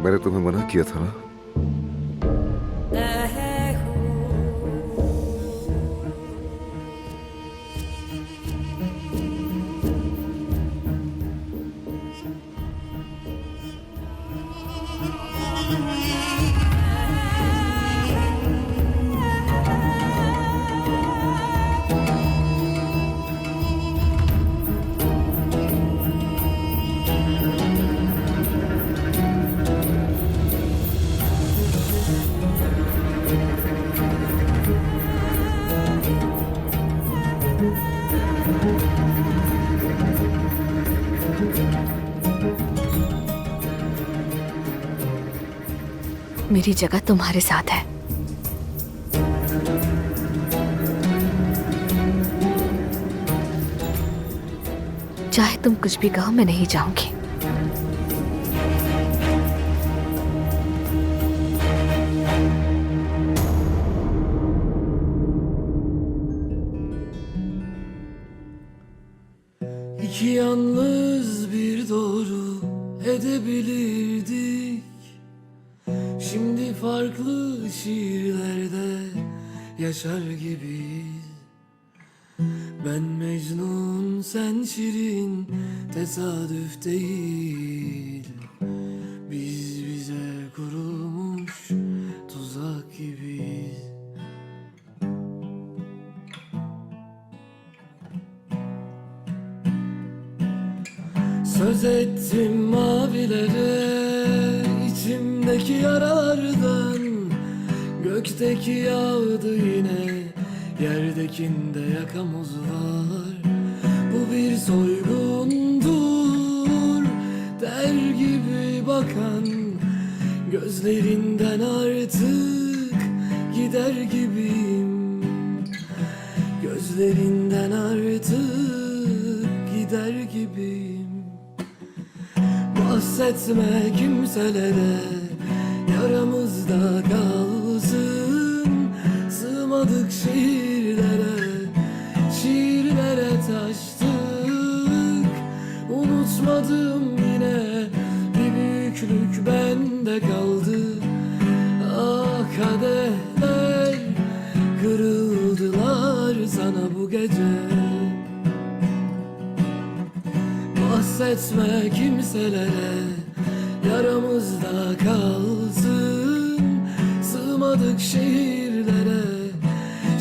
मैंने तुम्हें मना किया था ना। मेरी जगह तुम्हारे साथ है। चाहे तुम कुछ भी कहो, मैं नहीं जाऊंगी। İki yalnız bir doğru edebilirdik. Şimdi farklı şiirlerde yaşar gibiyiz. Ben Mecnun, sen Şirin, tesadüf değil. Biz bize kurulmuş tuzak gibiyiz. Söz ettim mavilere, içimdeki yaralardan. Gökteki yağdı yine, yerdekinde yakamoz var. Bu bir soygundur der gibi bakan, gözlerinden artık gider gibiyim. Gözlerinden artık gider gibiyim. Bahsetme kimselere, yaramızda kalsın. Sığmadık şiirlere taştık. Unutmadım yine, bir büyüklük bende kaldı. Ah kadehler kırıldılar sana bu gece. Bahsetme kimselere, yaramızda kalsın. Sığmadık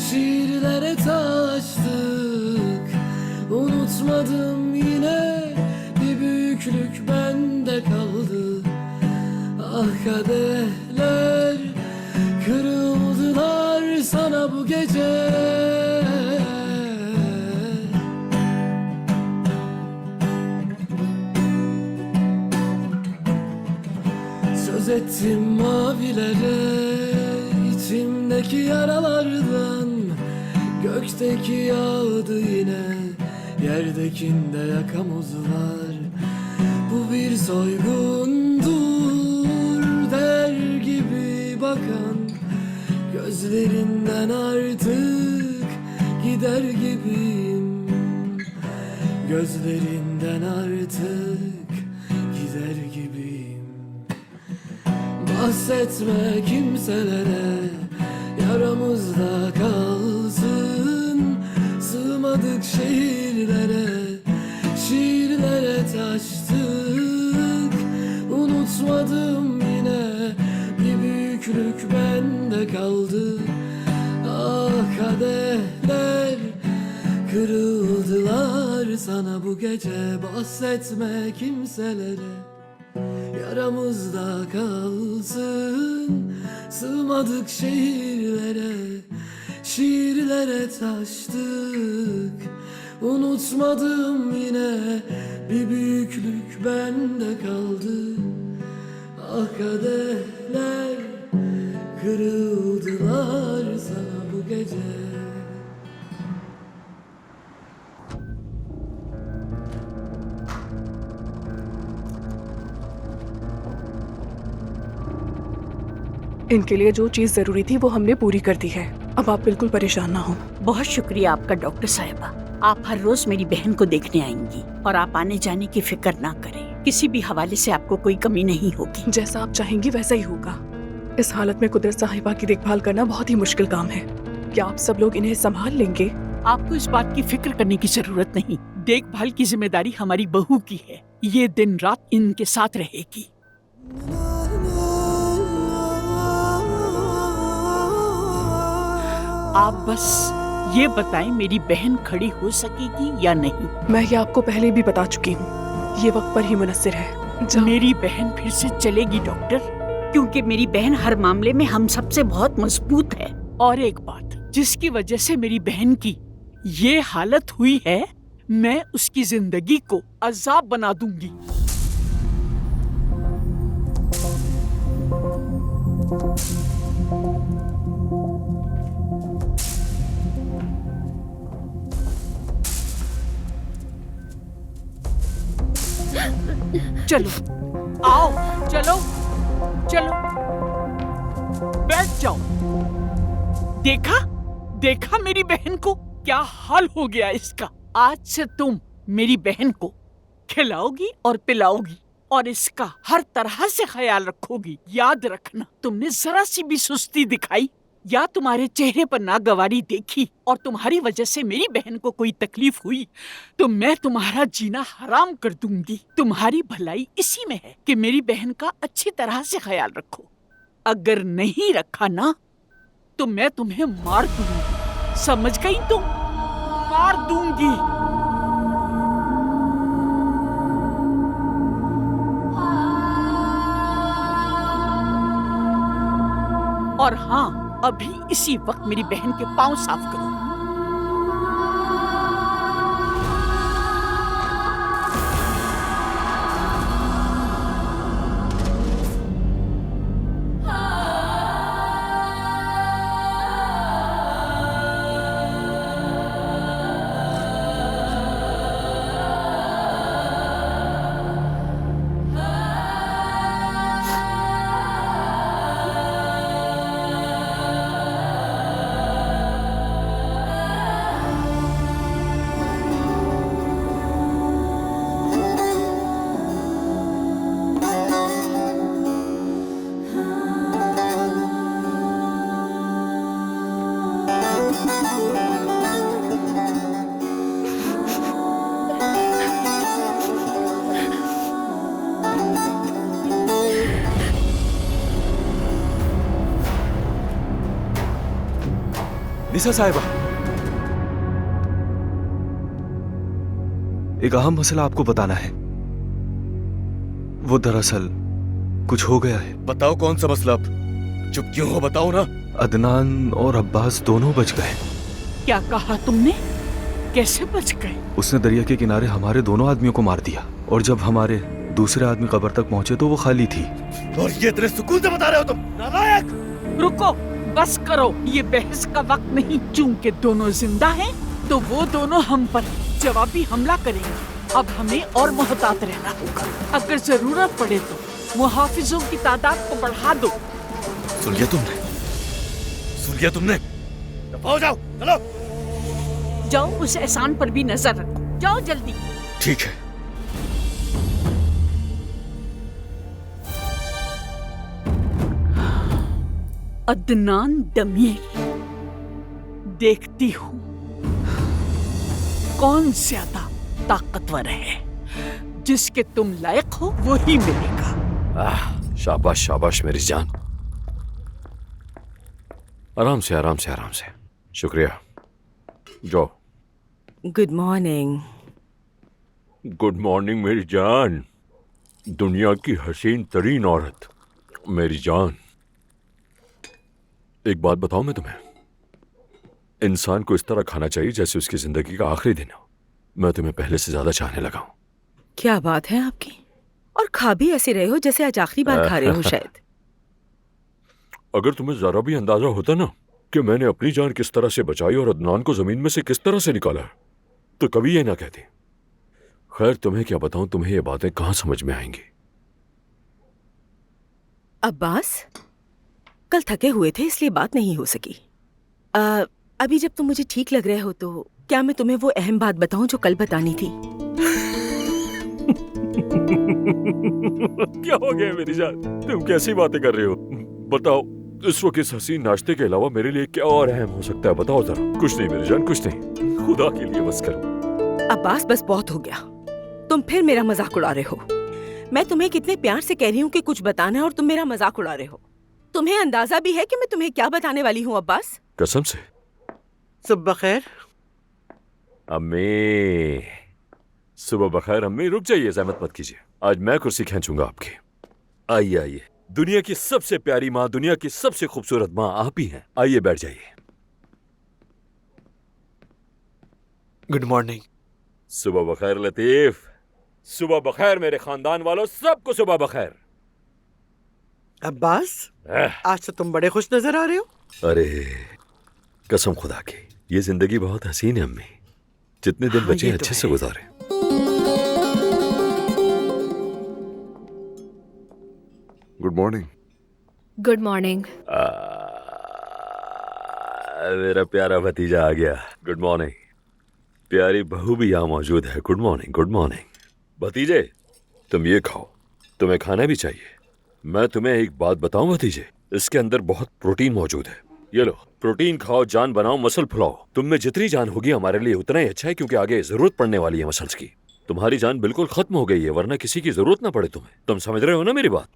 şiirlere taştık. Unutmadım yine, bir büyüklük bende kaldı. Ah kadehler kırıldılar sana bu gece. Söz ettim mavilere, içimdeki yaralardan. Gökteki yağdı yine, yerdekinde yakamoz var. Bu bir soygundur der gibi bakan, gözlerinden artık gider gibiyim. Gözlerinden artık gider gibiyim. Bahsetme kimselere, yaramızda kalsın. Sığmadık şiirlere taştık. Unutmadım yine, bir büyüklük bende kaldı. Ah kadehler kırıldılar sana bu gece. Bahsetme kimselere, yaramızda kalsın. Sığmadık şiirlere taştık. Unutmadım yine, bir büyüklük bende kaldı. Ah kadehler kırıldılar sana bu gece. इनके लिए जो चीज जरूरी थी वो हमने पूरी कर दी है। अब आप बिल्कुल परेशान ना हो। बहुत शुक्रिया आपका डॉक्टर साहिबा। आप हर रोज मेरी बहन को देखने आएंगी और आप आने जाने की फिक्र ना करें। किसी भी हवाले से आपको कोई कमी नहीं होगी। जैसा आप चाहेंगी वैसा ही होगा। इस हालत में कुदरत साहिबा की देखभाल करना बहुत ही मुश्किल काम है। क्या आप सब लोग इन्हें संभाल लेंगे? आपको इस बात की फिक्र करने की जरूरत नहीं। देखभाल की जिम्मेदारी हमारी बहू की है। ये दिन रात इनके साथ रहेगी। आप बस ये बताएं, मेरी बहन खड़ी हो सकेगी या नहीं? मैं ये आपको पहले भी बता चुकी हूँ, ये वक्त पर ही मुनस्सिर है। मेरी बहन फिर से चलेगी डॉक्टर, क्योंकि मेरी बहन हर मामले में हम सबसे बहुत मजबूत है। और एक बात, जिसकी वजह से मेरी बहन की ये हालत हुई है, मैं उसकी जिंदगी को अजाब बना दूंगी। चलो आओ, चलो चलो बैठ जाओ। देखा देखा मेरी बहन को, क्या हाल हो गया इसका। आज से तुम मेरी बहन को खिलाओगी और पिलाओगी और इसका हर तरह से ख्याल रखोगी। याद रखना, तुमने जरा सी भी सुस्ती दिखाई या तुम्हारे चेहरे पर नागवारी देखी और तुम्हारी वजह से मेरी बहन को कोई तकलीफ हुई तो मैं तुम्हारा जीना हराम कर दूंगी। तुम्हारी भलाई इसी में है कि मेरी बहन का अच्छी तरह से ख्याल रखो। अगर नहीं रखा ना तो मैं तुम्हें मार दूंगी। समझ गई तुम? मार दूंगी। और हाँ, अभी इसी वक्त मेरी बहन के पांव साफ करो। निसा साहिबा, एक अहम मसला आपको बताना है। वो दरअसल कुछ हो गया है। बताओ कौन सा मसला? चुप क्यों हो, बताओ ना। अदनान और अब्बास दोनों बच गए। क्या कहा तुमने? कैसे बच गए? उसने दरिया के किनारे हमारे दोनों आदमियों को मार दिया और जब हमारे दूसरे आदमी कब्र तक पहुंचे तो वो खाली थी। और ये इतने सुकून से बता रहे हो तुम? नालायक! रुको, बस करो, ये बहस का वक्त नहीं। चूंकि दोनों जिंदा हैं, तो वो दोनों हम पर जवाबी हमला करेंगे। अब हमें और मोहतात रहना होगा। अगर जरूरत पड़े तो मुहाफिजों की तादाद को बढ़ा दो। सुन लिया तुमने? सुन लिया तुमने? दफा जाओ, चलो। जाओ, उस एहसान पर भी नजर रखो। जाओ जल्दी। ठीक है। अदनान दमीर, देखती हूँ कौन ज्यादा ताकतवर है। जिसके तुम लायक हो वही मिलेगा। शाबाश शाबाश मेरी जान। आराम से आराम से आराम से। शुक्रिया। जाओ। Good morning. गुड मॉर्निंग मेरी जान। दुनिया की हसीन तरीन औरत मेरी जान। एक बात बताऊं मैं तुम्हें, इंसान को इस तरह खाना चाहिए जैसे उसकी जिंदगी का आखिरी दिन हो। मैं तुम्हें पहले से ज्यादा चाहने लगा हूं। क्या बात है आपकी? और खा भी ऐसे रहे हो जैसे आज आखिरी बार खा रहे हो शायद। अगर तुम्हें जरा भी अंदाजा होता ना कि मैंने अपनी जान किस तरह से बचाई और अदनान को जमीन में से किस तरह से निकाला तो कभी ये ना कहती। खैर, तुम्हें क्या बताऊं, तुम्हें ये बातें कहां समझ में आएंगी। अब्बास, कल थके हुए थे इसलिए बात नहीं हो सकी। अभी जब तुम मुझे ठीक लग रहे हो तो क्या मैं तुम्हें वो अहम बात बताऊं जो कल बतानी थी? क्या हो गया मेरी जान? तुम कैसी बातें कर रहे हो? बताओ, इस वक्त इस हसीन नाश्ते के अलावा मेरे लिए क्या और अहम हो सकता है? बताओ जरा। कुछ नहीं मेरी जान, कुछ नहीं। खुदा के लिए बस करो। अब्बास, बस बहुत हो गया। तुम फिर मेरा मजाक उड़ा रहे हो। मैं तुम्हें कितने प्यार से कह रही हूँ कि कुछ बताना है और तुम मेरा मजाक उड़ा रहे हो। तुम्हें अंदाजा भी है कि मैं तुम्हें क्या बताने वाली हूँ अब्बास? कसम से। सुबह खैर अम्मी। सुबह बखैर अम्मी। रुक जाइए, ज़हमत मत कीजिए। आज मैं कुर्सी खींचूंगा आपकी। आइए आइए। दुनिया की सबसे प्यारी माँ, दुनिया की सबसे खूबसूरत माँ आप ही हैं। आइए बैठ जाइए। Good morning. सुबह बखैर लतीफ। सुबह बखैर मेरे खानदान वालों, सबको सुबह बखैर। अब्बास, आज तो तुम बड़े खुश नजर आ रहे हो। अरे कसम खुदा की, ये जिंदगी बहुत हसीन है अम्मी। जितने दिन हाँ, बचे ये हैं तो अच्छे से है। गुजारे। Good morning. Good morning. मेरा प्यारा भतीजा आ गया। Good morning. प्यारी बहू भी यहाँ मौजूद है। Good morning, good morning. भतीजे, तुम ये खाओ, तुम्हें खाना भी चाहिए। मैं तुम्हें एक बात बताऊं भतीजे, इसके अंदर बहुत प्रोटीन मौजूद है। ये लो, प्रोटीन खाओ, जान बनाओ, मसल फुलाओ। तुम में जितनी जान होगी हमारे लिए उतना ही अच्छा है, क्योंकि आगे जरूरत पड़ने वाली है मसल्स की। तुम्हारी जान बिल्कुल खत्म हो गई है, वरना किसी की जरूरत ना पड़े तुम्हें। तुम समझ रहे हो ना मेरी बात?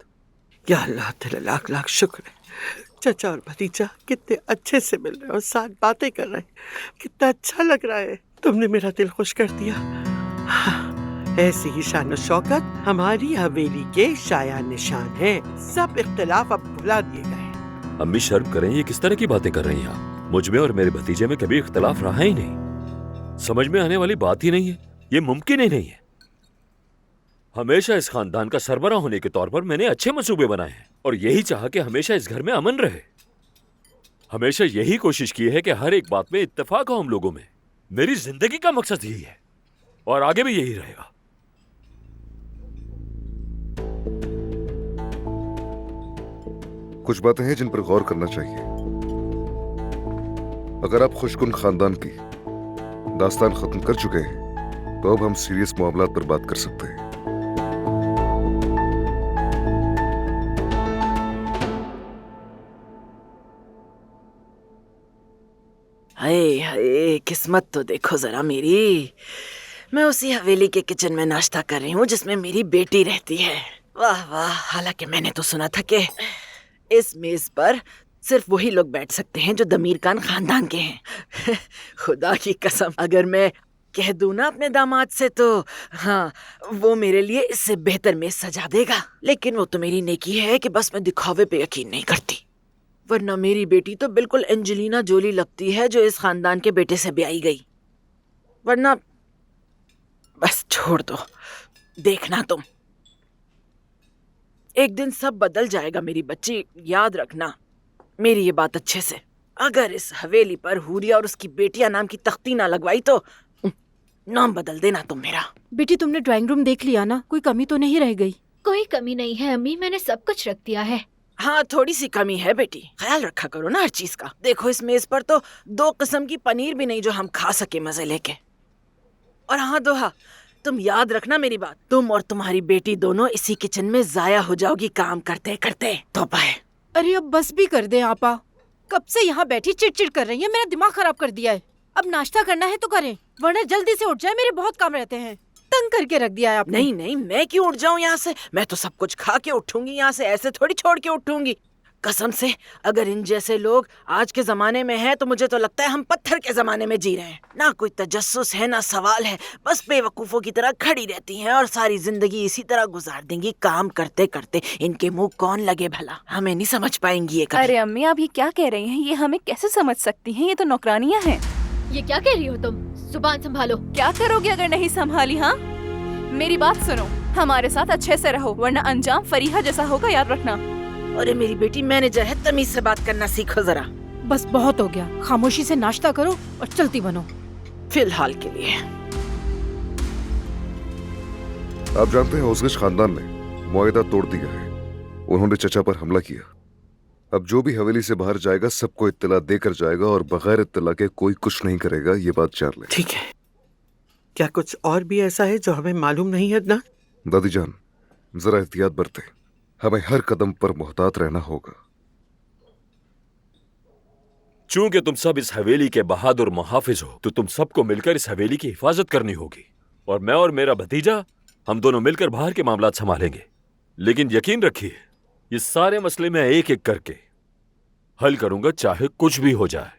या अल्लाह तेरा लाख लाख शुक्र है। चाचा और भतीजा कितने अच्छे से मिल रहे हो, साथ बातें कर रहे हैं। कितना अच्छा लग रहा है। तुमने मेरा दिल खुश कर दिया। हाँ, ऐसी ही शान शौकत हमारी हवेली के शायान निशान है। सब इख्तिलाफ अब भुला दिए गए। अम्मी शर्म करें, ये किस तरह की बातें कर रही हैं आप? मुझ में और मेरे भतीजे में कभी इख्तिलाफ रहा ही नहीं। समझ में आने वाली बात ही नहीं है, ये मुमकिन ही नहीं है। हमेशा इस खानदान का सरबरा होने के तौर पर मैंने अच्छे मंसूबे बनाए हैं और यही चाहा कि हमेशा इस घर में अमन रहे। हमेशा यही कोशिश की है कि हर एक बात में इत्तेफाक हो हम लोगों में। मेरी जिंदगी का मकसद यही है और आगे भी यही रहेगा। कुछ बातें हैं जिन पर गौर करना चाहिए। अगर आप खुशकुन खानदान की दास्तान खत्म कर चुके हैं तो अब हम सीरियस मामलात पर बात कर सकते हैं। हाय हाय, किस्मत तो देखो जरा मेरी। मैं उसी हवेली के किचन में नाश्ता कर रही हूँ जिसमें मेरी बेटी रहती है। वाह वाह। हालांकि मैंने तो सुना था कि इस मेज पर सिर्फ वही लोग बैठ सकते हैं जो दमीर खान खानदान के हैं। खुदा की कसम, अगर मैं कह दूं ना अपने दामाद से तो हाँ, वो मेरे लिए इससे बेहतर मेज सजा देगा। लेकिन वो तो मेरी नेकी है कि बस मैं दिखावे पे यकीन नहीं करती। वरना मेरी बेटी तो बिल्कुल एंजेलिना जोली लगती है जो इस खानदान के बेटे से ब्याही गई। वरना बस छोड़ दो, देखना तुम, एक दिन सब बदल जाएगा मेरी बच्ची। याद रखना मेरी ये बात अच्छे से। अगर इस हवेली पर हुरिया और उसकी बेटियां नाम की तख्ती ना लगवाई तो नाम बदल देना तुम मेरा। बेटी, तुमने ड्राइंग रूम देख लिया ना? कोई कमी तो नहीं रह गई? कोई कमी नहीं है अम्मी, मैंने सब कुछ रख दिया है। हाँ, थोड़ी सी कमी है बेटी, ख्याल रखा करो ना हर चीज का। देखो इस मेज पर तो 2 किस्म की पनीर भी नहीं जो हम खा सके मजे लेके। और हाँ दोहा, तुम याद रखना मेरी बात, तुम और तुम्हारी बेटी दोनों इसी किचन में जाया हो जाओगी काम करते करते। तो पाए। अरे अब बस भी कर दे आपा, कब से यहाँ बैठी चिड़चिड़ कर रही है, मेरा दिमाग खराब कर दिया है। अब नाश्ता करना है तो करें, वरना जल्दी से उठ जाए, मेरे बहुत काम रहते हैं। तंग करके रख दिया है आपने। नहीं नहीं, मैं क्यों उठ जाऊं यहाँ से? मैं तो सब कुछ खा के उठूंगी यहाँ से, ऐसे थोड़ी छोड़ के उठूंगी। कसम से, अगर इन जैसे लोग आज के जमाने में हैं तो मुझे तो लगता है हम पत्थर के जमाने में जी रहे हैं। ना कोई तजस्सुस है ना सवाल है, बस बेवकूफों की तरह खड़ी रहती हैं और सारी जिंदगी इसी तरह गुजार देंगी काम करते करते। इनके मुंह कौन लगे भला? हमें नहीं समझ पाएंगी ये कभी। अरे अम्मी, आप ये क्या कह रही हैं? ये हमें कैसे समझ सकती हैं? ये तो नौकरानियां हैं। ये क्या कह रही हो तुम? जुबान संभालो। क्या करोगे अगर नहीं संभाली? हाँ, मेरी बात सुनो, हमारे साथ अच्छे से रहो, वरना अंजाम फरीहा जैसा होगा, याद रखना। अरे मेरी बेटी मैनेजर है, तमीज से बात करना सीखो जरा। बस बहुत हो गया, खामोशी से नाश्ता करो और चलती बनो फिलहाल के लिए। आप जानते हैं उसगिश खानदान ने मुआहदा तोड़ दिया है। उन्होंने चचा पर हमला किया। अब जो भी हवेली से बाहर जाएगा सबको इत्तला देकर जाएगा और बगैर इत्तला के कोई कुछ नहीं करेगा, ये बात जान ले। ठीक है, क्या कुछ और भी ऐसा है जो हमें मालूम नहीं है अदनान? दादी जान, जरा एहतियात बरतें। हमें हर कदम पर मोहतात रहना होगा। चूंकि तुम सब इस हवेली के बहादुर मुहाफिज हो, तो तुम सबको मिलकर इस हवेली की हिफाजत करनी होगी। और मैं और मेरा भतीजा, हम दोनों मिलकर बाहर के मामलात संभालेंगे। लेकिन यकीन रखिए, ये सारे मसले मैं एक एक करके हल करूंगा, चाहे कुछ भी हो जाए।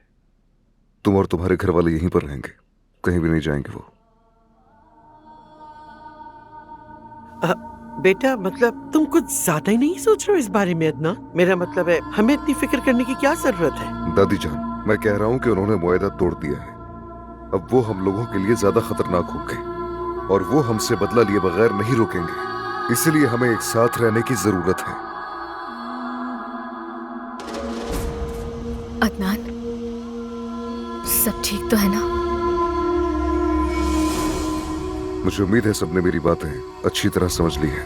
तुम और तुम्हारे घर वाले यहीं पर रहेंगे, कहीं भी नहीं जाएंगे वो। बेटा, मतलब तुम कुछ ज्यादा ही नहीं सोच रहे हो इस बारे में अदनान? मेरा मतलब है, हमें इतनी फिक्र करने की क्या जरूरत है? दादी जान, मैं कह रहा हूं कि उन्होंने मुआहदा तोड़ दिया है। अब वो हम लोगों के लिए ज्यादा खतरनाक होंगे और वो हमसे बदला लिए बगैर नहीं रुकेंगे। इसलिए हमें एक साथ रहने की जरूरत है। अदनान, सब ठीक तो है ना? मुझे उम्मीद है सबने मेरी बातें अच्छी तरह समझ ली है।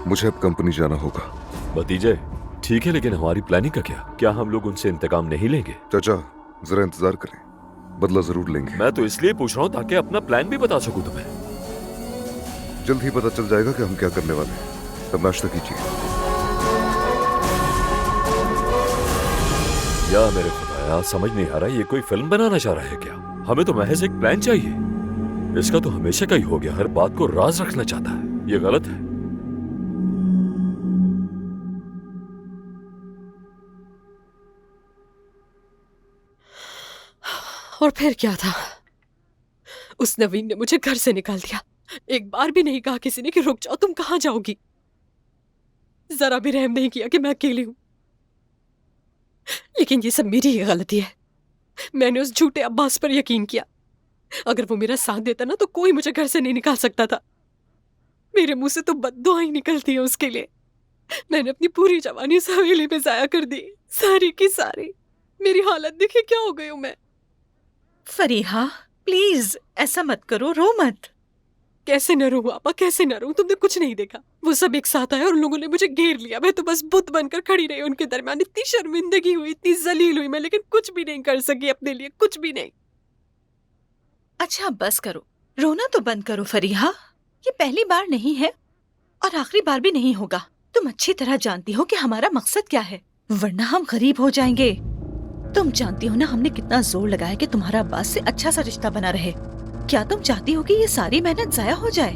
मुझे अब कंपनी जाना होगा। भतीजे, ठीक है, लेकिन हमारी प्लानिंग का क्या? क्या हम लोग उनसे इंतकाम नहीं लेंगे? चाचा, जरा इंतजार करें, बदला जरूर लेंगे। मैं तो इसलिए पूछ रहा हूँ ताकि अपना प्लान भी बता सकूं तुम्हें। जल्द ही पता चल जाएगा कि हम क्या करने वाले हैं। अब नाश्ता कीजिए। या मेरे खुदाया, समझ नहीं आ रहा, ये कोई फिल्म बनाना चाह रहा है क्या? हमें तो महज एक प्लान चाहिए। इसका तो हमेशा का ही हो गया, हर बात को राज रखना चाहता है। ये गलत है। और फिर क्या था? उस नवीन ने मुझे घर से निकाल दिया। एक बार भी नहीं कहा किसी ने कि रुक जाओ, तुम कहां जाओगी। जरा भी रहम नहीं किया कि मैं अकेली हूं। लेकिन ये सब मेरी ही गलती है। मैंने उस झूठे अब्बास पर यकीन किया। अगर वो मेरा साथ देता ना, तो कोई मुझे घर से नहीं निकाल सकता था। मेरे मुंह से तो बद्दुआ ही निकलती है उसके लिए। मैंने अपनी पूरी जवानी इस हवेली में जाया कर दी, सारी की सारी। मेरी हालत देखिए क्या हो गई हूं मैं। फरीहा, प्लीज ऐसा मत करो, रो मत। कैसे न रहूं आपा, कैसे न रहूं? तुमने कुछ नहीं देखा? वो सब एक साथ आए और उन लोगों ने मुझे घेर लिया। मैं तो बस बुत बनकर खड़ी रही उनके दरमियान। इतनी शर्मिंदगी हुई, इतनी जलील हुई मैं, लेकिन कुछ भी नहीं कर सकी अपने लिए, कुछ भी नहीं। अच्छा बस करो, रोना तो बंद करो फरीहा। ये पहली बार नहीं है और आखिरी बार भी नहीं होगा। तुम अच्छी तरह जानती हो कि हमारा मकसद क्या है, वरना हम गरीब हो जाएंगे। तुम जानती हो ना हमने कितना जोर लगाया कि तुम्हारा अब्बास से अच्छा सा रिश्ता बना रहे। क्या तुम चाहती हो कि ये सारी मेहनत जाया हो जाए?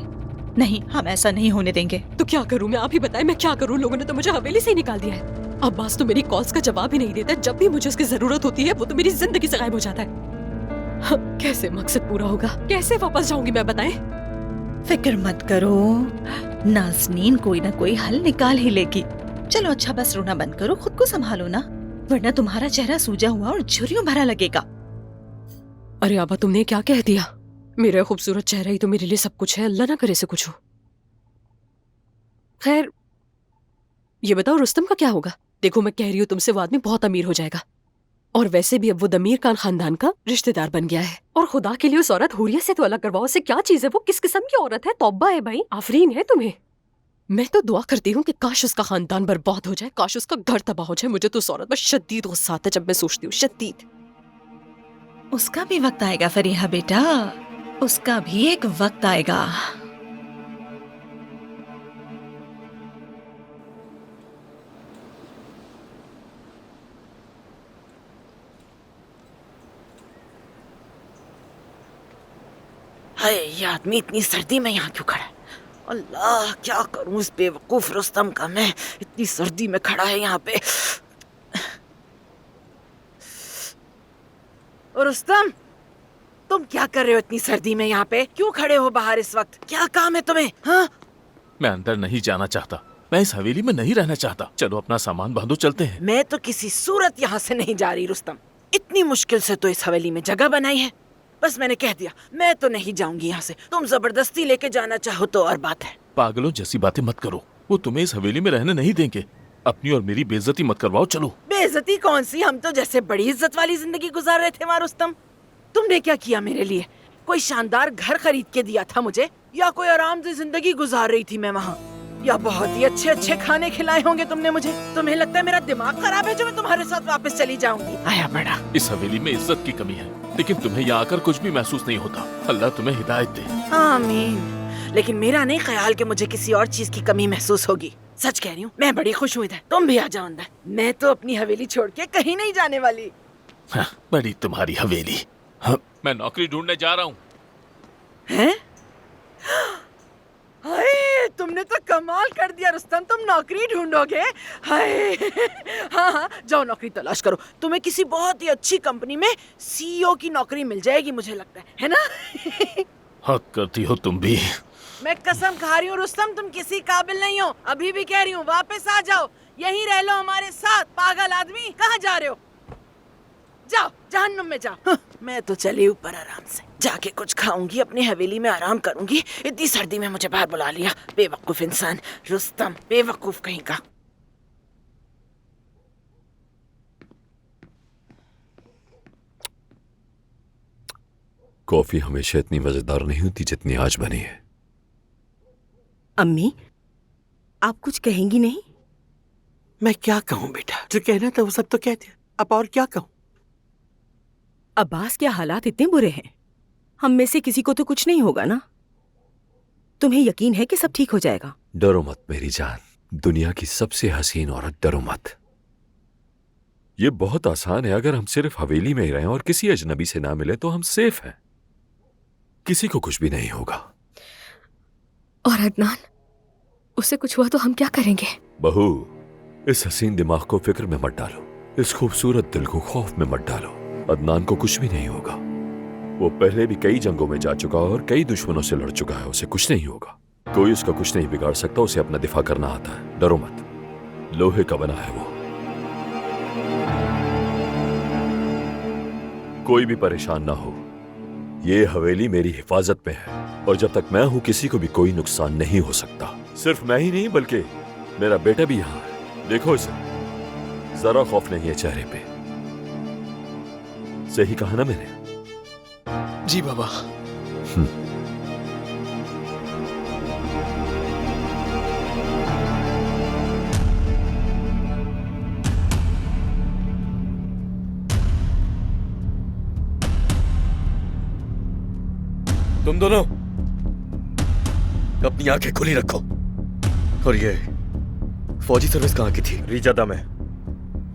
नहीं, हम ऐसा नहीं होने देंगे। तो क्या करूं मैं? आप ही बताएं, मैं क्या करूं? लोगों ने तो मुझे हवेली से ही निकाल दिया है। अब्बास तो मेरी कॉल्स का जवाब ही नहीं देता। जब भी मुझे उसकी जरूरत होती है वो तो मेरी जिंदगी से गायब हो जाता है। कैसे मकसद पूरा होगा? कैसे वापस जाऊंगी मैं, बताएं? फिक्र मत करो, नाज़नीन कोई ना कोई हल निकाल ही लेगी। चलो अच्छा बस रोना बंद करो, खुद को संभालो ना, वरना तुम्हारा चेहरा सूजा हुआ और झुर्रियों भरा लगेगा। अरे आबा, तुमने क्या कह दिया? मेरा खूबसूरत चेहरा ही तो मेरे लिए सब कुछ है। अल्लाह ना करे से कुछ हो। खैर, ये बताओ रुस्तम का क्या होगा? देखो मैं कह रही हूँ तुमसे, वो आदमी बहुत अमीर हो जाएगा। और वैसे भी अब वो दमीर खान खानदान का रिश्तेदार बन गया है। और खुदा के लिए उस औरत हुरिया से तो अलग करवाओ। उससे क्या चीज है? वो किस किस्म की औरत है? तौबा है भाई, आफरीन है तुम्हें। मैं तो दुआ करती हूँ कि काश उसका खानदान बर्बाद हो जाए, काश उसका घर तबाह हो जाए। मुझे तो उस औरत पर शदीद गुस्सा आता है जब मैं सोचती हूँ, शदीद। उसका भी वक्त आएगा फरीहा बेटा, उसका भी एक वक्त आएगा। हाय, ये आदमी इतनी सर्दी में यहाँ क्यों खड़ा है? अल्लाह, क्या करूं इस बेवकूफ रुस्तम का मैं। इतनी सर्दी में खड़ा है यहाँ पे। रुस्तम, तुम क्या कर रहे हो इतनी सर्दी में यहाँ पे? क्यों खड़े हो बाहर इस वक्त? क्या काम है तुम्हें? हाँ, मैं अंदर नहीं जाना चाहता। मैं इस हवेली में नहीं रहना चाहता। चलो अपना सामान बांधो, चलते हैं। मैं तो किसी सूरत यहाँ से नहीं जा रही रुस्तम। इतनी मुश्किल से तो इस हवेली में जगह बनाई है, बस मैंने कह दिया मैं तो नहीं जाऊंगी यहाँ से। तुम जबरदस्ती लेके जाना चाहो तो और बात है। पागलों जैसी बातें मत करो, वो तुम्हें इस हवेली में रहने नहीं देंगे। अपनी और मेरी बेइज्जती मत करवाओ। चलो। बेइज्जती कौन सी? हम तो जैसे बड़ी इज्जत वाली जिंदगी गुजार रहे थे वहाँ रुस्तम। तुमने क्या किया मेरे लिए? कोई शानदार घर खरीद के दिया था मुझे, या कोई आराम से जिंदगी गुजार रही थी मैं वहाँ, या बहुत ही अच्छे अच्छे खाने खिलाए होंगे तुमने मुझे। तुम्हें लगता है मेरा दिमाग खराब है जो मैं तुम्हारे साथ वापस चली जाऊंगी? आया बड़ा। इस हवेली में इज्जत की कमी है, लेकिन तुम्हें यहाँ आकर कुछ भी महसूस नहीं होता। अल्लाह तुम्हें हिदायत दे। आमीन। लेकिन मेरा नहीं ख्याल कि मुझे किसी और चीज की कमी महसूस होगी। सच कह रही हूँ, मैं बड़ी खुश हूँ इधर। तुम भी आ जाओ अंदर। मैं तो अपनी हवेली छोड़ के कहीं नहीं जाने वाली। हाँ, बड़ी तुम्हारी हवेली। हाँ, मैं नौकरी ढूंढने जा रहा हूँ। हैं? हाय, तुमने तो कमाल कर दिया रुस्तम, तुम नौकरी ढूंढोगे? हाय, हाँ हाँ, जाओ नौकरी तलाश करो। तुम्हें किसी बहुत ही अच्छी कंपनी में सीईओ की नौकरी मिल जाएगी, मुझे लगता है ना? हक करती हो तुम भी। मैं कसम खा रही हूँ रुस्तम, तुम किसी काबिल नहीं हो। अभी भी कह रही हूँ, वापस आ जाओ, यहीं रह लो हमारे साथ। पागल आदमी, कहाँ जा रहे हो? जाओ, जहन्नुम में जाओ। मैं तो चली ऊपर आराम से, जाके कुछ खाऊंगी, अपनी हवेली में आराम करूंगी। इतनी सर्दी में मुझे बाहर बुला लिया, बेवकूफ इंसान। रुस्तम, बेवकूफ कहीं का। कॉफी हमेशा इतनी मजेदार नहीं होती जितनी आज बनी है। अम्मी, आप कुछ कहेंगी नहीं? मैं क्या कहूँ बेटा, जो कहना था वो सब तो कह दिया, अब और क्या कहूँ? अब्बास के हालात इतने बुरे हैं, हम में से किसी को तो कुछ नहीं होगा ना? तुम्हें यकीन है कि सब ठीक हो जाएगा? डरो मत मेरी जान, दुनिया की सबसे हसीन औरत, डरो मत। ये बहुत आसान है, अगर हम सिर्फ हवेली में ही रहें और किसी अजनबी से ना मिले तो हम सेफ हैं, किसी को कुछ भी नहीं होगा। और अदनान, उसे कुछ हुआ तो हम क्या करेंगे? बहू, इस हसीन दिमाग को फिक्र में मत डालो, इस खूबसूरत दिल को खौफ में मत डालो। अदनान को कुछ भी नहीं होगा, वो पहले भी कई जंगों में जा चुका है और कई दुश्मनों से लड़ चुका है, उसे कुछ नहीं होगा। कोई उसका कुछ नहीं बिगाड़ सकता, उसे अपना दिफा करना आता है। डरो मत, लोहे का बना है वो। कोई भी परेशान ना हो, ये हवेली मेरी हिफाजत में है और जब तक मैं हूं किसी को भी कोई नुकसान नहीं हो सकता। सिर्फ मैं ही नहीं बल्कि मेरा बेटा भी यहां है। देखो इसे, जरा खौफ नहीं है चेहरे पे। सही कहा ना मैंने? जी बाबा। तुम दोनों अपनी आंखें खुली रखो। और ये फौजी सर्विस कहाँ की थी? रिजादा में।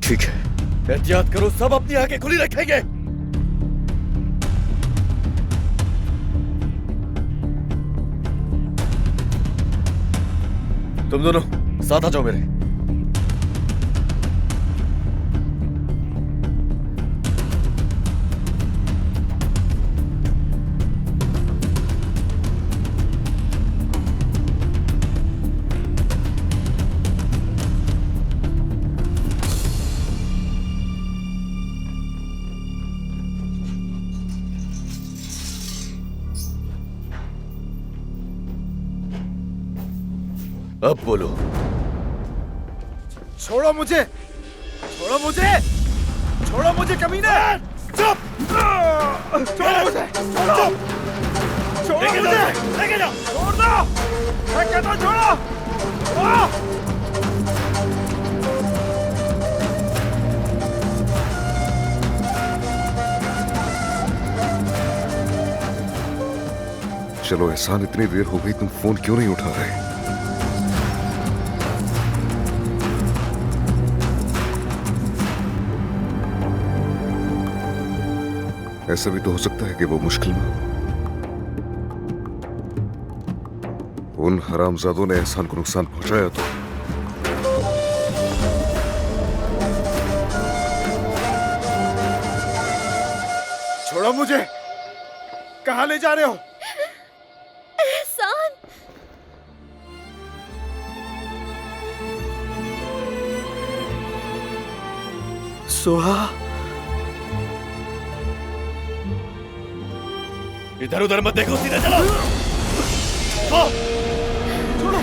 ठीक है, एहतियात करो, सब अपनी आंखें खुली रखेंगे। तुम दोनों साथ आ जाओ मेरे। अब बोलो। छोड़ो मुझे, छोड़ो मुझे, छोड़ो मुझे कमीने! चुप! छोड़ो मुझे, छोड़ो! छोड़ो मुझे! लेके जाओ! छोड़ दो! मैं कहता हूं छोड़ो! चलो एहसान, इतनी देर हो गई, तुम फोन क्यों नहीं उठा रहे? ऐसा भी तो हो सकता है कि वो मुश्किल में, उन हरामजादों ने एहसान को नुकसान पहुंचाया तो। छोड़ो मुझे! कहां ले जा रहे हो? एहसान! सुहा! इधर उधर मत देखो, सीधा चलो। छोड़ो!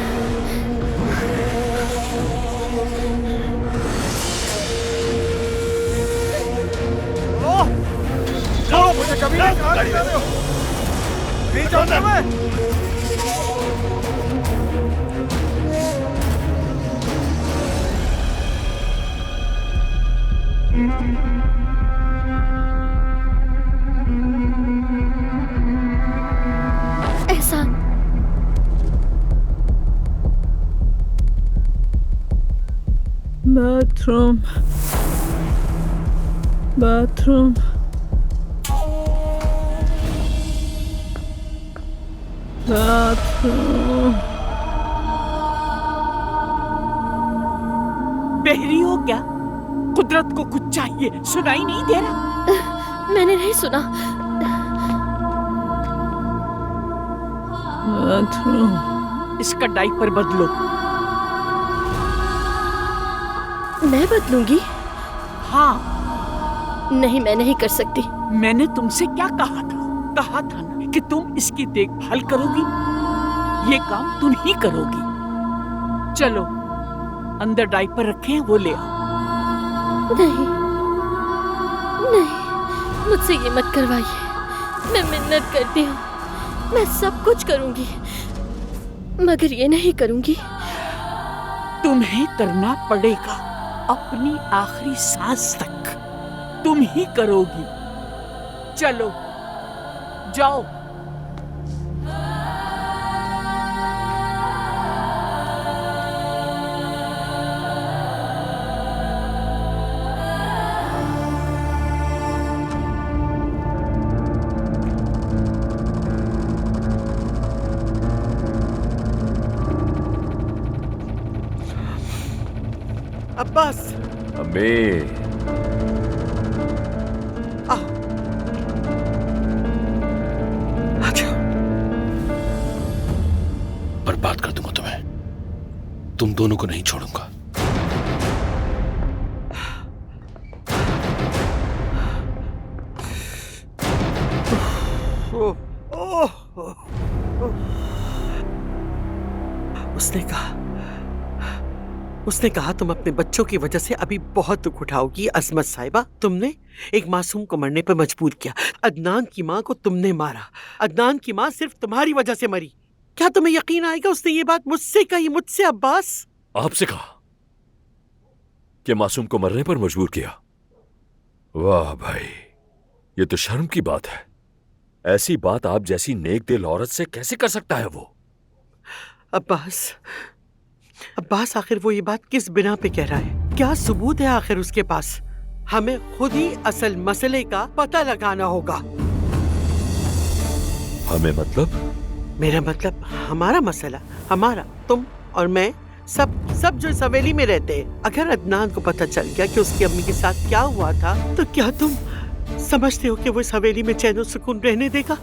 छोड़ो मुझे, कभी नहीं कहा जा रहे हो। नहीं चाहता मैं। एहसान, बाथरूम बाथरूम बाथरूम। बहरी हो क्या? कुदरत को कुछ चाहिए, सुनाई नहीं दे रहा? मैंने नहीं सुना। बाथरूम। इसका डायपर बदलो। मैं बदलूंगी? हाँ। नहीं, मैं नहीं कर सकती। मैंने तुमसे क्या कहा था? कहा था ना कि तुम इसकी देखभाल करोगी। ये काम तुम ही करोगी। चलो, अंदर डायपर रखे हैं, वो ले आओ। नहीं नहीं, मुझसे ये मत करवाइए। मैं मिन्नत करती हूँ, मैं सब कुछ करूंगी, मगर ये नहीं करूंगी। तुम्हें करना पड़ेगा, अपनी आखिरी सांस तक तुम ही करोगी। चलो जाओ। अब्बास। अम्मी। बर्बाद कर दूंगा तुम्हें, तुम दोनों को नहीं छोड़ूंगा। उसने कहा तुम अपने बच्चों की वजह से अभी बहुत दुख उठाओगी। अजमत साहिबा, तुमने एक मासूम को मरने पर मजबूर किया। अदनान की माँ को तुमने मारा। अदनान की माँ सिर्फ तुम्हारी वजह से मरी। क्या तुम्हें यकीन आएगा उसने ये बात मुझसे कही? मुझसे अब्बास। आपसे कहा कि मासूम को मरने पर मजबूर किया? वाह भाई, ये तो शर्म की बात है। ऐसी बात आप जैसी नेक दिल औरत से कैसे कर सकता है वो? अब्बास, आखिर वो ये बात किस बिना पे कह रहा है? क्या सबूत है आखिर उसके पास? हमें खुद ही असल मसले का पता लगाना होगा। हमें मतलब? मेरा मतलब हमारा मसला, हमारा, तुम और मैं, सब जो इस हवेली में रहते हैं। अगर अदनान को पता चल गया कि उसकी अम्मी के साथ क्या हुआ था, तो क्या तुम समझते हो कि वो इस हवेली में चैन और सुकून रहने देगा?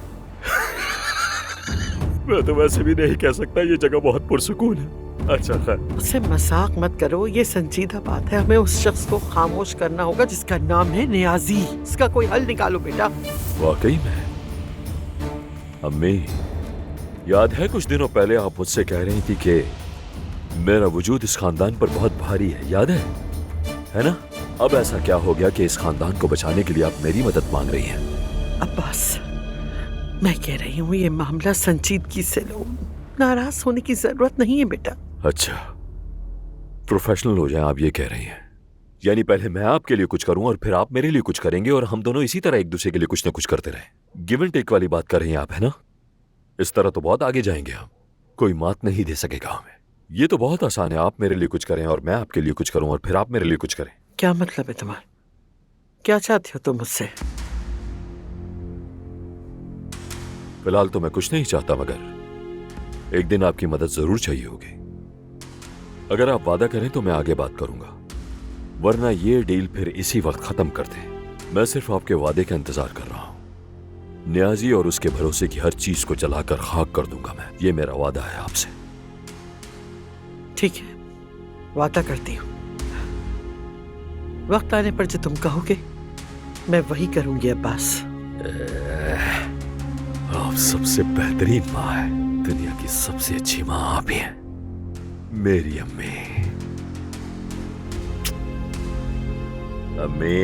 मैं तो वैसे भी नहीं कह सकता, ये जगह बहुत पुरसुकून है। अच्छा खैर, उससे मजाक मत करो, ये संजीदा बात है। हमें उस शख्स को खामोश करना होगा जिसका नाम है नियाजी। इसका कोई हल निकालो बेटा। वाकई में अम्मी, याद है कुछ दिनों पहले आप मुझसे कह रही थी कि मेरा वजूद इस खानदान पर बहुत भारी है, याद है ना? अब ऐसा क्या हो गया कि इस खानदान को बचाने के लिए आप मेरी मदद मांग रही हैं? अब्बास, मैं कह रही हूँ ये मामला संजीदगी से लो, नाराज होने की जरूरत नहीं है बेटा। अच्छा, प्रोफेशनल हो जाए आप ये कह रही हैं? यानी पहले मैं आपके लिए कुछ करूं और फिर आप मेरे लिए कुछ करेंगे और हम दोनों इसी तरह एक दूसरे के लिए कुछ न कुछ करते रहें। गिव एंड टेक वाली बात कर रही हैं आप, है ना? इस तरह तो बहुत आगे जाएंगे हम, कोई मात नहीं दे सकेगा हमें। ये तो बहुत आसान है, आप मेरे लिए कुछ करें और मैं आपके लिए कुछ करूं और फिर आप मेरे लिए कुछ करें। क्या मतलब है तुम्हारा? क्या चाहते हो तुम मुझसे? फिलहाल तो मैं कुछ नहीं चाहता, मगर एक दिन आपकी मदद जरूर चाहिए होगी। अगर आप वादा करें तो मैं आगे बात करूंगा, वरना ये डील फिर इसी वक्त खत्म कर दें। मैं सिर्फ आपके वादे का इंतजार कर रहा हूं। नियाजी और उसके भरोसे की हर चीज को जलाकर खाक कर दूंगा मैं, ये मेरा वादा है आपसे। ठीक है, वादा करती हूँ। वक्त आने पर जो तुम कहोगे मैं वही करूंगी अब्बास। आप सबसे बेहतरीन माँ है, दुनिया की सबसे अच्छी माँ आप ही हैं, मेरी अम्मी। अम्मी,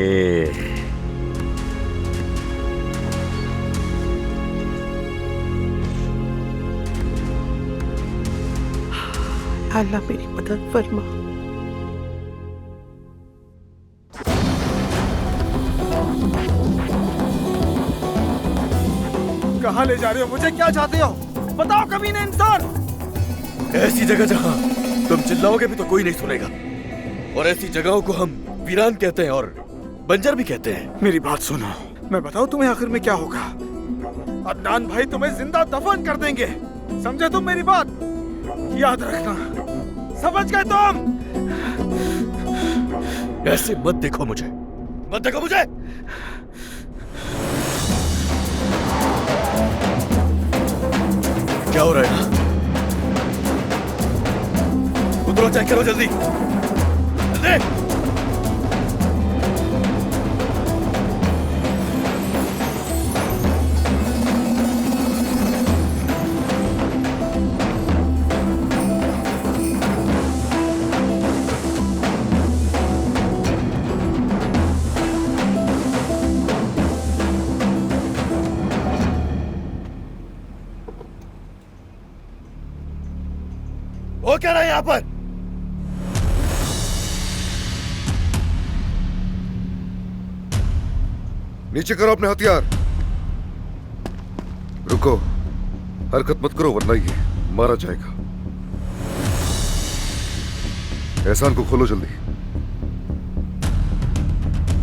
अल्लाह मेरी मदद फरमा। कहाँ ले जा रहे हो मुझे? क्या चाहते हो? बताओ कमीने इंसान। ऐसी जगह जहां तुम चिल्लाओगे भी तो कोई नहीं सुनेगा। और ऐसी जगहों को हम वीरान कहते हैं और बंजर भी कहते हैं। मेरी बात सुनो, मैं बताऊं तुम्हें आखिर में क्या होगा। अदनान भाई तुम्हें जिंदा दफन कर देंगे, समझे तुम मेरी बात? याद रखना, समझ गए तुम? ऐसे मत देखो मुझे, मत देखो मुझे। क्या हो रहा है? उतरो, चेक करो जल्दी जल्दी। वो क्या रहा है यहाँ पर? नीचे करो अपने हथियार। रुको, हरकत मत करो वरना ये मारा जाएगा। एहसान को खोलो जल्दी।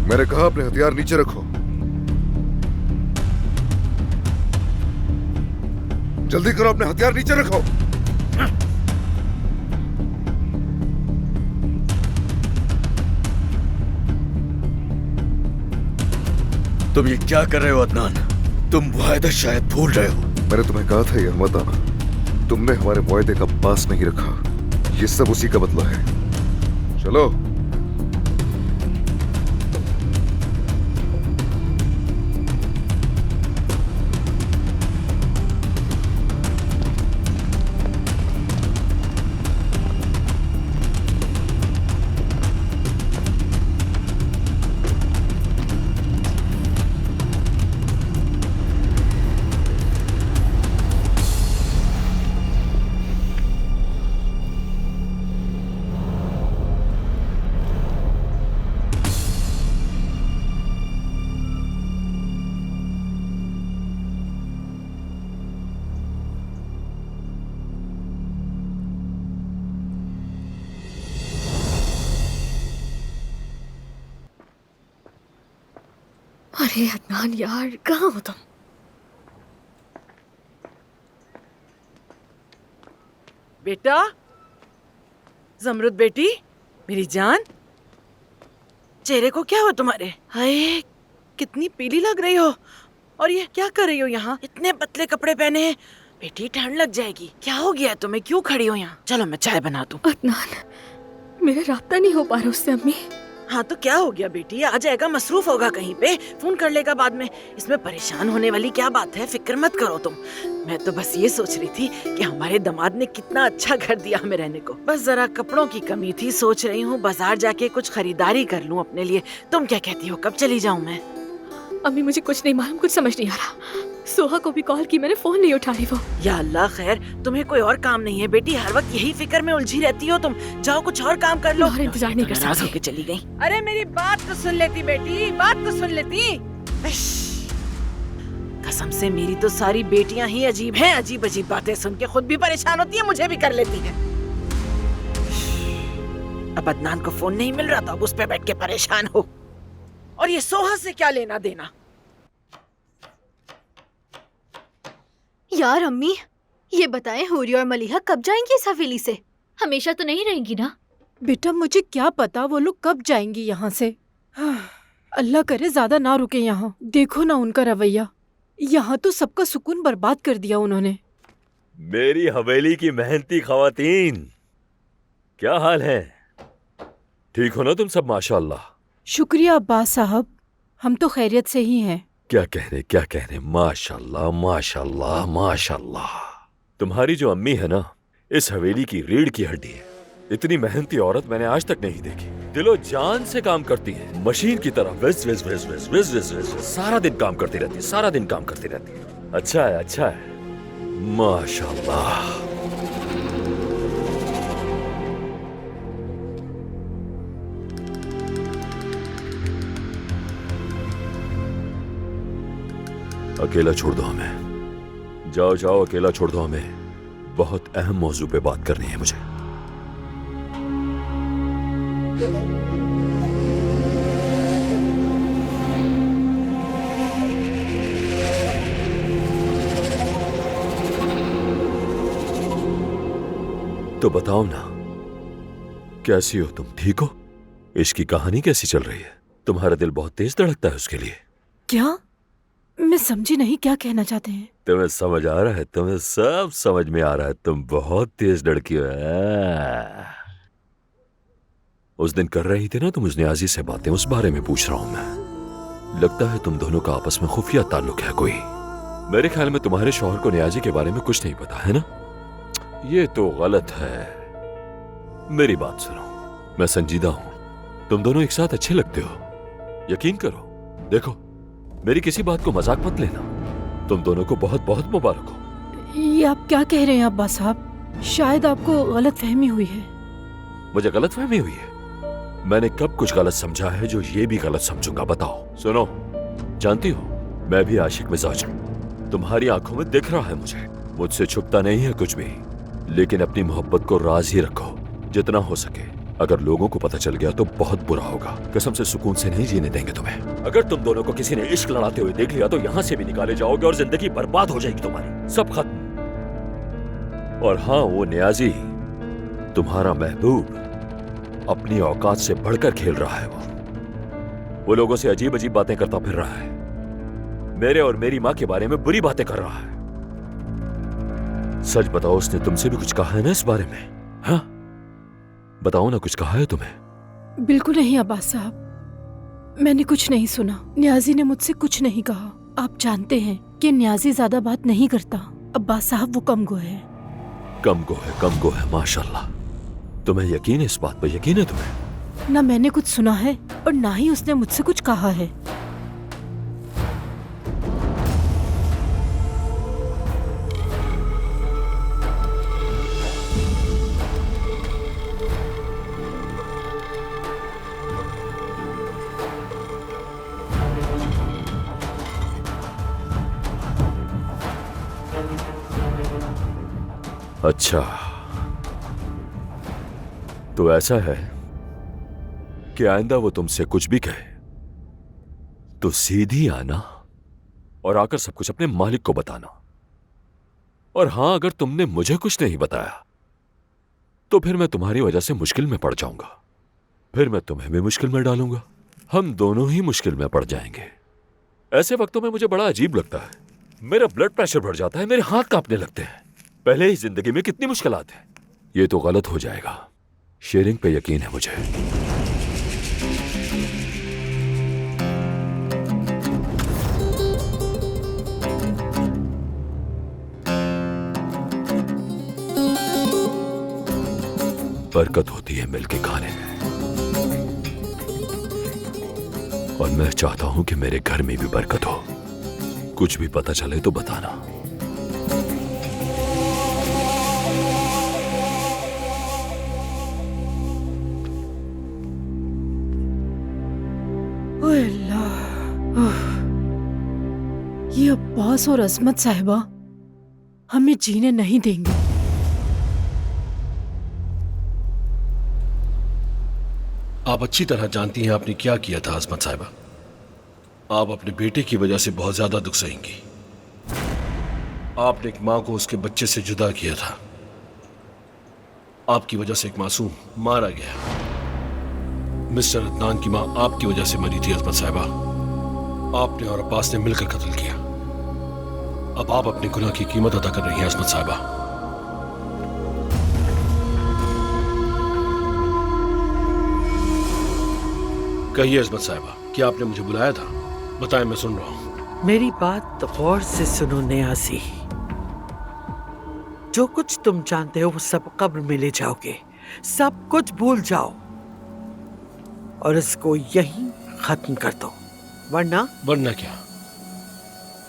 मैंने कहा अपने हथियार नीचे रखो। जल्दी करो, अपने हथियार नीचे रखो। तुम ये क्या कर रहे हो अदनान? तुम वायदा शायद भूल रहे हो। मैंने तुम्हें कहा था ये मत आना। तुमने हमारे वायदे का पास नहीं रखा। ये सब उसी का बदला है। चलो। अरे अदनान यार, कहाँ हो तुम? बेटा, जमरुद बेटी, मेरी जान, चेहरे को क्या हुआ तुम्हारे? हाय, कितनी पीली लग रही हो। और ये क्या कर रही हो यहाँ? इतने पतले कपड़े पहने हैं। बेटी ठंड लग जाएगी। क्या हो गया तुम्हें? क्यों खड़ी हो यहाँ? चलो मैं चाय बना दूँ। अदनान, मेरा राब्ता नहीं हो पा रहा उससे अम्मी। हाँ तो क्या हो गया बेटी? आ जाएगा, मसरूफ होगा कहीं पे, फोन कर लेगा बाद में। इसमें परेशान होने वाली क्या बात है? फिक्र मत करो तुम। मैं तो बस ये सोच रही थी कि हमारे दामाद ने कितना अच्छा घर दिया हमें रहने को। बस जरा कपड़ों की कमी थी, सोच रही हूँ बाजार जाके कुछ खरीदारी कर लूँ अपने लिए। तुम क्या कहती हो, कब चली जाऊँ मैं? अम्मी मुझे कुछ नहीं मालूम, कुछ समझ नहीं आ रहा। सोहा को भी कॉल की, मैंने फोन नहीं उठा रही वो। या अल्लाह, खैर तुम्हें कोई और काम नहीं है बेटी? हर वक्त यही फिक्र में उलझी रहती हो तुम। जाओ कुछ और काम कर लो। और इंतजार नहीं कर सकती। नाराज होके चली गई। अरे मेरी बात तो सुन लेती बेटी, बात तो सुन लेती। कसम से मेरी तो सारी बेटियां ही अजीब हैं। अजीब अजीब बातें सुन के खुद भी परेशान होती है, मुझे भी कर लेती है। अब अदनान को फोन नहीं मिल रहा था, अब उस पे बैठ के परेशान हो। और ये सोहा से क्या लेना देना? यार अम्मी, ये बताएं हुरी और मलिहा कब जाएंगी इस हवेली से? हमेशा तो नहीं रहेंगी ना? बेटा मुझे क्या पता वो लोग कब जाएंगी यहाँ से। अल्लाह करे ज्यादा ना रुके यहाँ। देखो ना उनका रवैया, यहाँ तो सबका सुकून बर्बाद कर दिया उन्होंने। मेरी हवेली की मेहनती खवातीन, क्या हाल है? ठीक हो ना तुम सब? माशाअल्लाह। शुक्रिया अब्बास साहब, हम तो खैरियत से ही हैं। क्या कह रहे, माशाअल्लाह माशाअल्लाह माशाअल्लाह। तुम्हारी जो अम्मी है ना, इस हवेली की रीढ़ की हड्डी है। इतनी मेहनती औरत मैंने आज तक नहीं देखी। दिलो जान से काम करती है, मशीन की तरह विज विज विज विज विज विज विज। सारा दिन काम करती रहती है, सारा दिन काम करती रहती है। अच्छा है, अच्छा है, माशाअल्लाह। अकेला छोड़ दो हमें। जाओ जाओ, अकेला छोड़ दो हमें। बहुत अहम मौजू पे बात करनी है मुझे। तो बताओ ना, कैसी हो तुम? ठीक हो? इश्क की कहानी कैसी चल रही है? तुम्हारा दिल बहुत तेज धड़कता है उसके लिए। क्या? मैं समझी नहीं, क्या कहना चाहते हैं? तुम्हें समझ आ रहा है, तुम्हें सब समझ में आ रहा है, तुम बहुत तेज लड़की हो। उस दिन कर रही थी ना तुम उस न्याजी से बातें, उस बारे में पूछ रहा हूं मैं। लगता है तुम दोनों का आपस में खुफिया ताल्लुक है कोई। मेरे ख्याल में तुम्हारे शौहर को न्याजी के बारे में कुछ नहीं पता है ना? ये तो गलत है। मेरी बात सुनो, मैं संजीदा हूं, तुम दोनों एक साथ अच्छे लगते हो, यकीन करो। देखो, मेरी किसी बात को मजाक मत लेना, तुम दोनों को बहुत बहुत मुबारक हो। ये आप क्या कह रहे हैं अब्बास साहब? शायद आपको गलत फहमी हुई है। मुझे गलत फहमी हुई है? मैंने कब कुछ गलत समझा है जो ये भी गलत समझूंगा? बताओ। सुनो, जानती हो मैं भी आशिक मिजाज हूं, तुम्हारी आंखों में दिख रहा है मुझसे छुपता नहीं है कुछ भी, लेकिन अपनी मोहब्बत को राज ही रखो जितना हो सके। अगर लोगों को पता चल गया तो बहुत बुरा होगा। कसम से सुकून से नहीं जीने देंगे तुम्हें। अगर तुम दोनों को किसी ने इश्क लड़ाते हुए देख लिया तो यहाँ से भी निकाले जाओगे और जिंदगी बर्बाद हो जाएगी तुम्हारी, सब खत्म। और हाँ, वो न्याजी तुम्हारा महबूब अपनी औकात से बढ़कर खेल रहा है। वो लोगों से अजीब अजीब बातें करता फिर रहा है, मेरे और मेरी माँ के बारे में बुरी बातें कर रहा है। सच बताओ, उसने तुमसे भी कुछ कहा है ना इस बारे में? हाँ बताओ ना, कुछ कहा है तुम्हें? बिल्कुल नहीं अब्बास साहब, मैंने कुछ नहीं सुना। न्याजी ने मुझसे कुछ नहीं कहा। आप जानते हैं कि न्याजी ज्यादा बात नहीं करता। अब्बास साहब वो कम गो है। कम गो है माशाल्लाह। तुम्हें यकीन है इस बात पर? यकीन है तुम्हें? ना मैंने कुछ सुना है और ना ही उसने मुझसे कुछ कहा है। अच्छा, तो ऐसा है कि आइंदा वो तुमसे कुछ भी कहे तो सीधी आना और आकर सब कुछ अपने मालिक को बताना। और हां, अगर तुमने मुझे कुछ नहीं बताया तो फिर मैं तुम्हारी वजह से मुश्किल में पड़ जाऊंगा, फिर मैं तुम्हें भी मुश्किल में डालूंगा, हम दोनों ही मुश्किल में पड़ जाएंगे। ऐसे वक्तों में मुझे बड़ा अजीब लगता है, मेरा ब्लड प्रेशर बढ़ जाता है, मेरे हाथ कांपने लगते हैं। पहले ही जिंदगी में कितनी मुश्किलात है, ये तो गलत हो जाएगा। शेयरिंग पे यकीन है मुझे। बरकत होती है मिलके खाने में, और मैं चाहता हूं कि मेरे घर में भी बरकत हो। कुछ भी पता चले तो बताना। ये अब्बास और अजमत साहिबा हमें जीने नहीं देंगे। आप अच्छी तरह जानती हैं आपने क्या किया था अजमत साहिबा। आप अपने बेटे की वजह से बहुत ज्यादा दुख सहेंगी। आपने एक मां को उसके बच्चे से जुदा किया था। आपकी वजह से एक मासूम मारा गया। मिस्टर अदनान की मां आपकी वजह से मरी थी अजमत साहिबा। आपने और अब्बास ने मिलकर कत्ल किया। अब आप अपने गुनाह की कीमत अदा कर रही हैं अजमत साहिबा। कहिए अजमत साहिबा, क्या आपने मुझे बुलाया था? बताएं, मैं सुन रहा हूं। मेरी बात गौर से सुनो न्याजी। जो कुछ तुम जानते हो वो सब कब्र में ले जाओगे, सब कुछ भूल जाओ और इसको यहीं खत्म कर दो, वरना क्या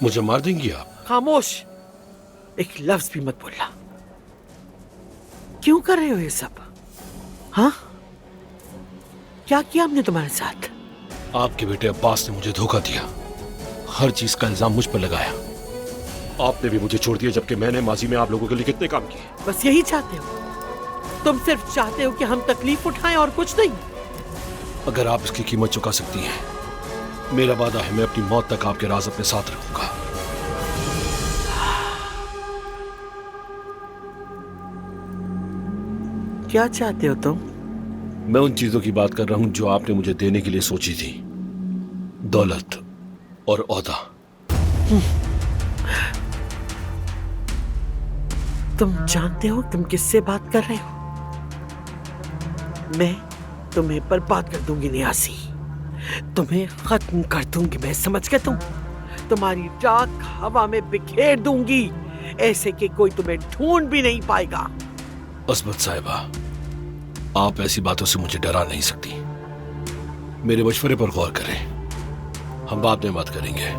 मुझे मार देंगी आप? खामोश, एक लफ्ज भी मत बोलना। क्यों कर रहे हो ये सब? हाँ, क्या किया हमने तुम्हारे साथ? आपके बेटे अब्बास ने मुझे धोखा दिया, हर चीज का इल्जाम मुझ पर लगाया। आपने भी मुझे छोड़ दिया, जबकि मैंने माजी में आप लोगों के लिए कितने काम किए। बस यही चाहते हो तुम? सिर्फ चाहते हो कि हम तकलीफ उठाएं और कुछ नहीं? अगर आप इसकी कीमत चुका सकती हैं, मेरा वादा है मैं अपनी मौत तक आपके राज अपने साथ रखूंगा। क्या चाहते हो तुम? मैं उन चीजों की बात कर रहा हूं जो आपने मुझे देने के लिए सोची थी, दौलत और ओहदा। तुम जानते हो तुम किससे बात कर रहे हो? मैं तुम्हें बर्बाद कर दूंगी नियासी, तुम्हें खत्म कर दूंगी मैं, समझ गए तुम? तुम्हारी राख हवा में बिखेर दूंगी, ऐसे कि कोई तुम्हें ढूंढ भी नहीं पाएगा। अस्मत साहिबा, आप ऐसी बातों से मुझे डरा नहीं सकती। मेरे मशवरे पर गौर करें, हम बाद में बात करेंगे।